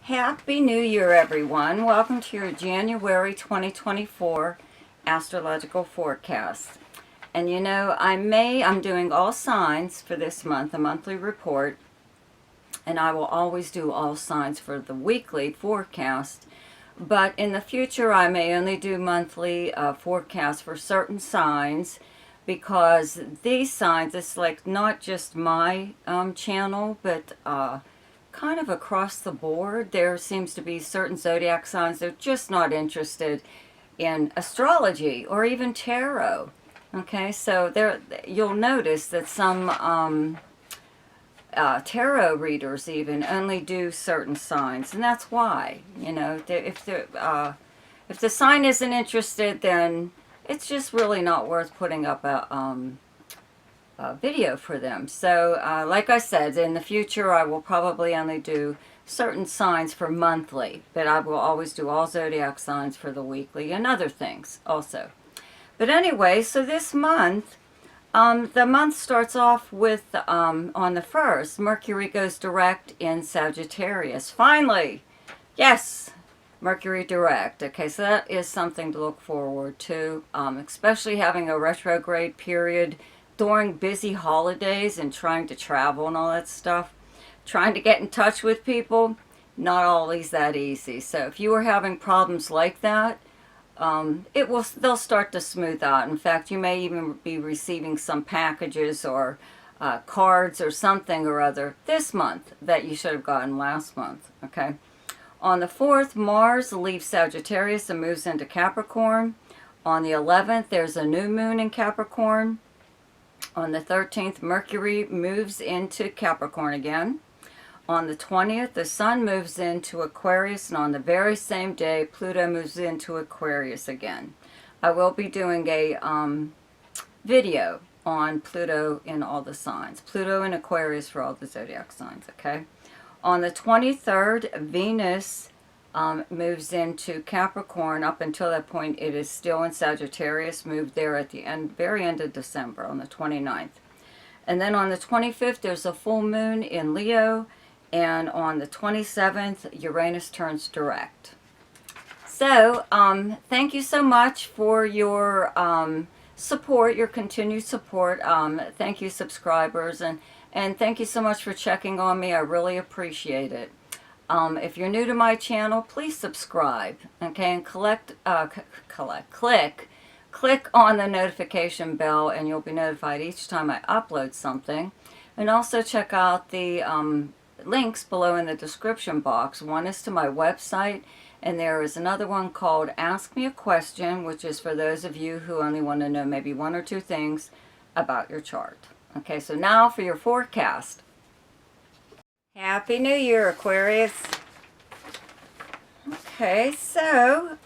Happy New Year, everyone. Welcome to your January 2024 Astrological forecast. And you know, I'm doing all signs for this month, a monthly report, and I will always do all signs for the weekly forecast. But in the future, I may only do monthly forecasts for certain signs, because these signs, it's like not just my channel, but kind of across the board. There seems to be certain zodiac signs that are just not interested in astrology or even tarot. Okay, so there you'll notice that some tarot readers even only do certain signs, and that's why, you know, if the sign isn't interested, then it's just really not worth putting up a video for them. So like I said, in the future I will probably only do certain signs for monthly, but I will always do all zodiac signs for the weekly and other things also. But anyway, so this month, the month starts off with, on the 1st, Mercury goes direct in Sagittarius. Finally! Yes! Mercury direct. Okay, so that is something to look forward to, especially having a retrograde period during busy holidays and trying to travel and all that stuff. Trying to get in touch with people, not always that easy. So if you are having problems like that, they'll start to smooth out. In fact, you may even be receiving some packages or cards or something or other this month that you should have gotten last month. Okay. On the 4th, Mars leaves Sagittarius and moves into Capricorn. On the 11th, there's a new moon in Capricorn. On the 13th, Mercury moves into Capricorn again. On the 20th, the Sun moves into Aquarius, and on the very same day, Pluto moves into Aquarius again. I will be doing a video on Pluto in all the signs. Pluto in Aquarius for all the zodiac signs, okay? On the 23rd, Venus moves into Capricorn. Up until that point, it is still in Sagittarius, moved there at the very end of December, on the 29th. And then on the 25th, there's a full moon in Leo. And on the 27th, Uranus turns direct. So, thank you so much for your support, your continued support. Thank you, subscribers, and thank you so much for checking on me. I really appreciate it. If you're new to my channel, please subscribe, okay, and click on the notification bell, and you'll be notified each time I upload something. And also check out the links below in the description box. One is to my website, and there is another one called Ask Me a Question, which is for those of you who only want to know maybe one or two things about your chart. Okay, so now for your forecast. Happy New Year, Aquarius. Okay, so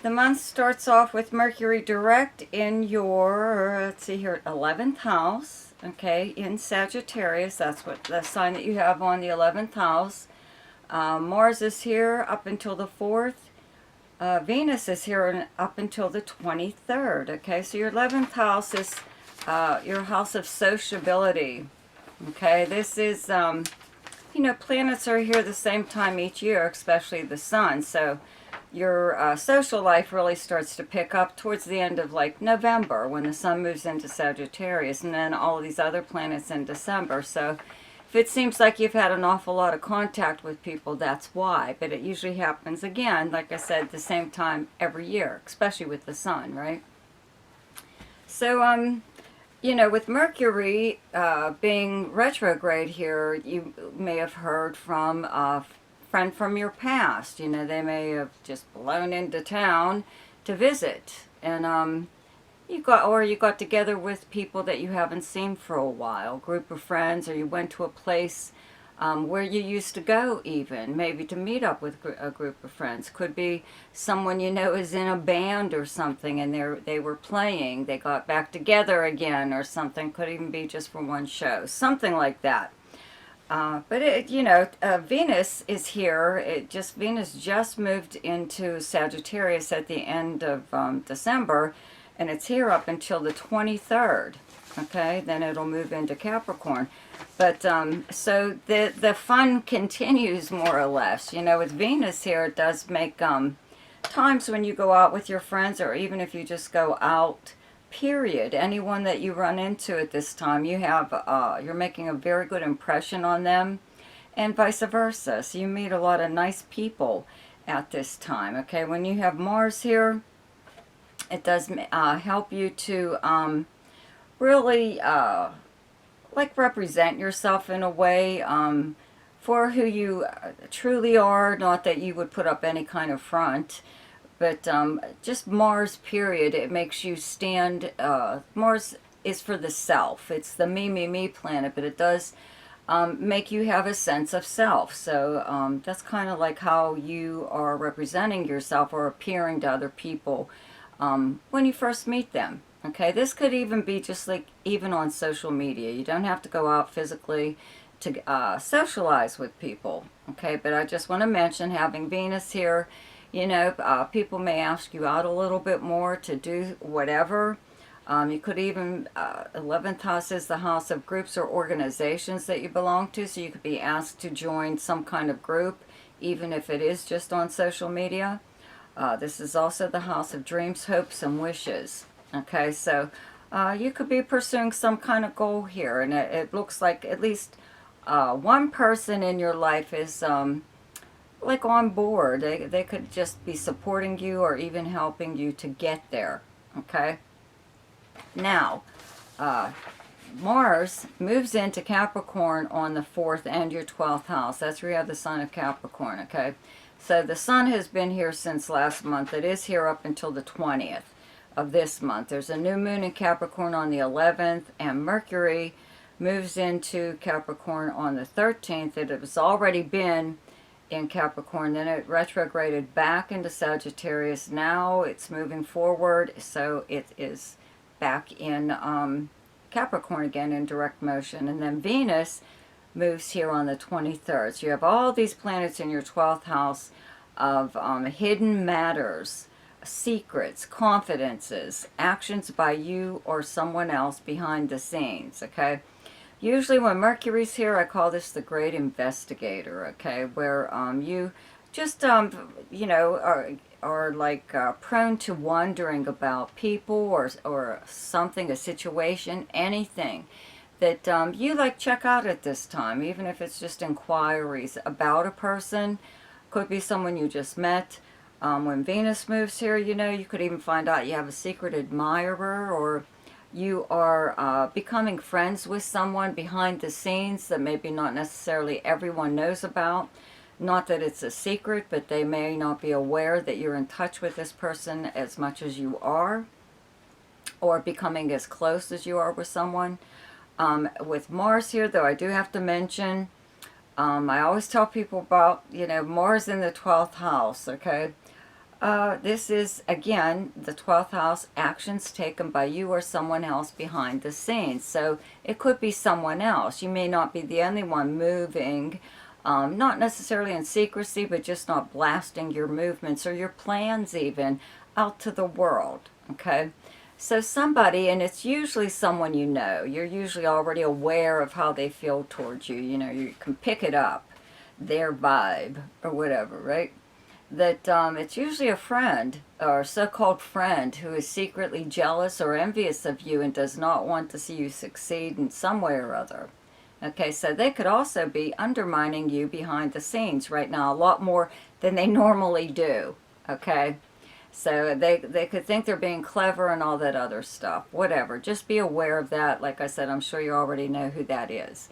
the month starts off with Mercury direct in your, let's see here, 11th house. Okay, in Sagittarius, that's what the sign that you have on the 11th house. Mars is here up until the 4th. Venus is here up until the 23rd. Okay, so your 11th house is your house of sociability. Okay, this is, you know, planets are here the same time each year, especially the sun. So your social life really starts to pick up towards the end of like November, when the sun moves into Sagittarius, and then all of these other planets in December. So if it seems like you've had an awful lot of contact with people, that's why. But it usually happens again, like I said, the same time every year, especially with the sun, right? So, you know, with Mercury being retrograde here, you may have heard from friend from your past. You know, they may have just blown into town to visit, and you got together with people that you haven't seen for a while, group of friends, or you went to a place where you used to go, even maybe to meet up with a group of friends. Could be someone you know is in a band or something, and they were playing, they got back together again or something. Could even be just for one show, something like that. But it, you know, Venus is here. Venus just moved into Sagittarius at the end of December, and it's here up until the 23rd. okay? Then it'll move into Capricorn. But so the fun continues more or less. You know, with Venus here, it does make times when you go out with your friends, or even if you just go out, period, anyone that you run into at this time, you have you're making a very good impression on them, and vice versa. So you meet a lot of nice people at this time, okay? When you have Mars here, it does help you to really like represent yourself in a way for who you truly are. Not that you would put up any kind of front, but just Mars, period, it makes you stand. Mars is for the self. It's the me planet, but it does make you have a sense of self. So that's kind of like how you are representing yourself or appearing to other people when you first meet them. Okay, this could even be just like even on social media. You don't have to go out physically to socialize with people. Okay, but I just want to mention, having Venus here, you know, people may ask you out a little bit more to do whatever. You could even, 11th house is the house of groups or organizations that you belong to, so you could be asked to join some kind of group, even if it is just on social media. This is also the house of dreams, hopes, and wishes. Okay, so you could be pursuing some kind of goal here, and it looks like at least one person in your life is like on board. They could just be supporting you or even helping you to get there. Okay, now Mars moves into Capricorn on the 4th and your 12th house. That's where you have the sign of Capricorn. Okay, so the sun has been here since last month. It is here up until the 20th of this month. There's a new moon in Capricorn on the 11th, and Mercury moves into Capricorn on the 13th. It has already been in Capricorn, then it retrograded back into Sagittarius. Now it's moving forward, so it is back in Capricorn again in direct motion. And then Venus moves here on the 23rd. So you have all these planets in your 12th house of hidden matters, secrets, confidences, actions by you or someone else behind the scenes, okay? Usually when Mercury's here, I call this the great investigator, okay? Where you just, you know, are like prone to wondering about people or something, a situation, anything that you like check out at this time, even if it's just inquiries about a person. Could be someone you just met. When Venus moves here, you know, you could even find out you have a secret admirer, or you are becoming friends with someone behind the scenes that maybe not necessarily everyone knows about. Not that it's a secret, but they may not be aware that you're in touch with this person as much as you are, or becoming as close as you are with someone. With Mars here, though, I do have to mention, I always tell people about, you know, Mars in the 12th house, okay? This is, again, the 12th house, actions taken by you or someone else behind the scenes. So it could be someone else. You may not be the only one moving, not necessarily in secrecy, but just not blasting your movements or your plans even out to the world, okay? So somebody, and it's usually someone you know, you're usually already aware of how they feel towards you. You know, you can pick it up, their vibe or whatever, right? That it's usually a friend or so-called friend who is secretly jealous or envious of you and does not want to see you succeed in some way or other. Okay, so they could also be undermining you behind the scenes right now a lot more than they normally do, okay? So they could think they're being clever and all that other stuff, whatever. Just be aware of that. Like I said, I'm sure you already know who that is.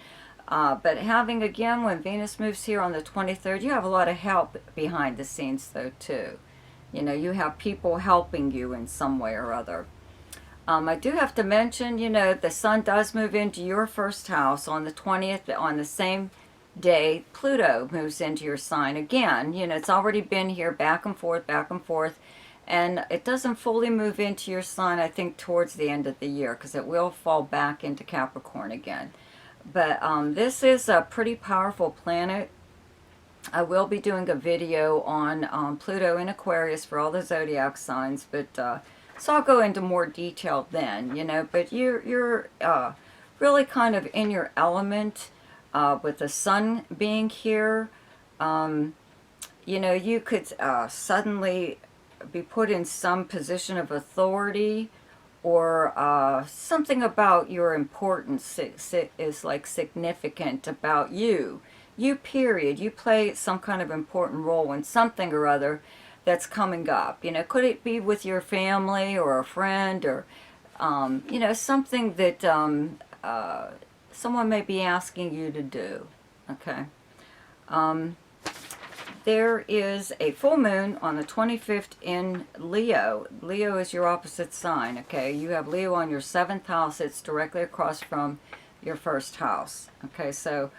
But having, again, when Venus moves here on the 23rd, you have a lot of help behind the scenes, though, too. You know, you have people helping you in some way or other. I do have to mention, you know, the sun does move into your first house on the 20th. On the same day, Pluto moves into your sign again. You know, it's already been here back and forth, and it doesn't fully move into your sign, I think, towards the end of the year, because it will fall back into Capricorn again. But this is a pretty powerful planet. I will be doing a video on Pluto in Aquarius for all the zodiac signs, but So I'll go into more detail then, you know, but you're really kind of in your element with the sun being here. You know, you could suddenly be put in some position of authority, or something about your importance is like significant about you. You, period. You play some kind of important role in something or other that's coming up. You know, could it be with your family or a friend, or, you know, something that someone may be asking you to do. Okay. There is a full moon on the 25th in Leo. Leo is your opposite sign, okay? You have Leo on your 7th house. It's directly across from your 1st house. Okay, so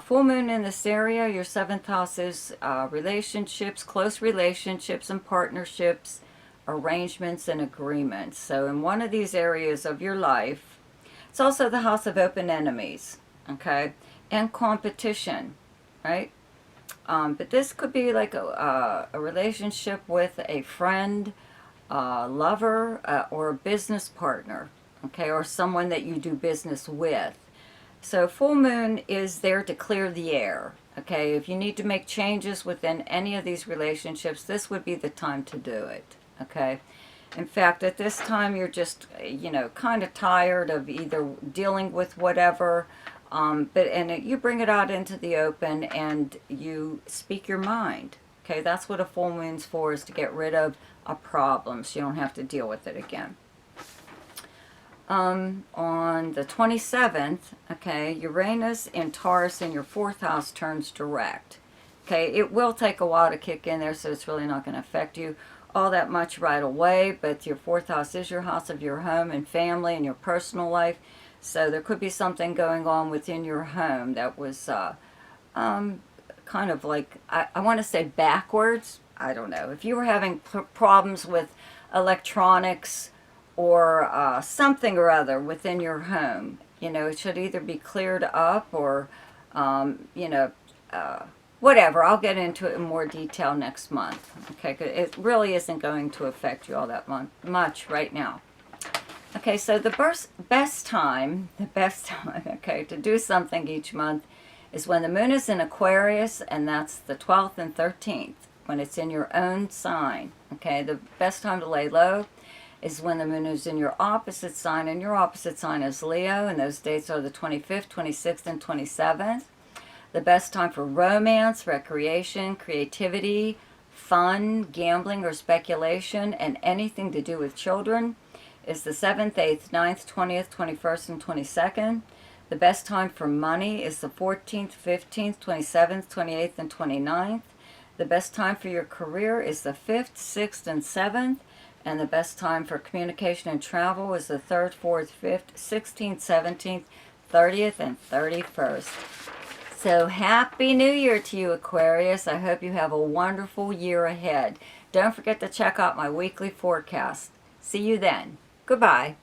full moon in this area, your 7th house is relationships, close relationships and partnerships, arrangements and agreements. So in one of these areas of your life, it's also the house of open enemies, okay? And competition, right? But this could be like a relationship with a friend, lover, or a business partner, okay, or someone that you do business with. So full moon is there to clear the air, okay? If you need to make changes within any of these relationships, this would be the time to do it, okay? In fact, at this time, you're just, you know, kind of tired of either dealing with whatever, you bring it out into the open and you speak your mind. Okay, that's what a full moon's for, is to get rid of a problem so you don't have to deal with it again. On the 27th, okay, Uranus in Taurus in your 4th house turns direct. Okay, it will take a while to kick in there, so it's really not going to affect you all that much right away, but your 4th house is your house of your home and family and your personal life. So there could be something going on within your home that was kind of like, I want to say backwards. I don't know. If you were having problems with electronics or something or other within your home, you know, it should either be cleared up or, you know, whatever. I'll get into it in more detail next month. Okay, 'cause it really isn't going to affect you all that much right now. Okay, so the best time, okay, to do something each month is when the moon is in Aquarius, and that's the 12th and 13th, when it's in your own sign. Okay, the best time to lay low is when the moon is in your opposite sign, and your opposite sign is Leo, and those dates are the 25th, 26th, and 27th. The best time for romance, recreation, creativity, fun, gambling, or speculation, and anything to do with children is the 7th, 8th, 9th, 20th, 21st, and 22nd. The best time for money is the 14th, 15th, 27th, 28th, and 29th. The best time for your career is the 5th, 6th, and 7th. And the best time for communication and travel is the 3rd, 4th, 5th, 16th, 17th, 30th, and 31st. So Happy New Year to you, Aquarius. I hope you have a wonderful year ahead. Don't forget to check out my weekly forecast. See you then. Goodbye.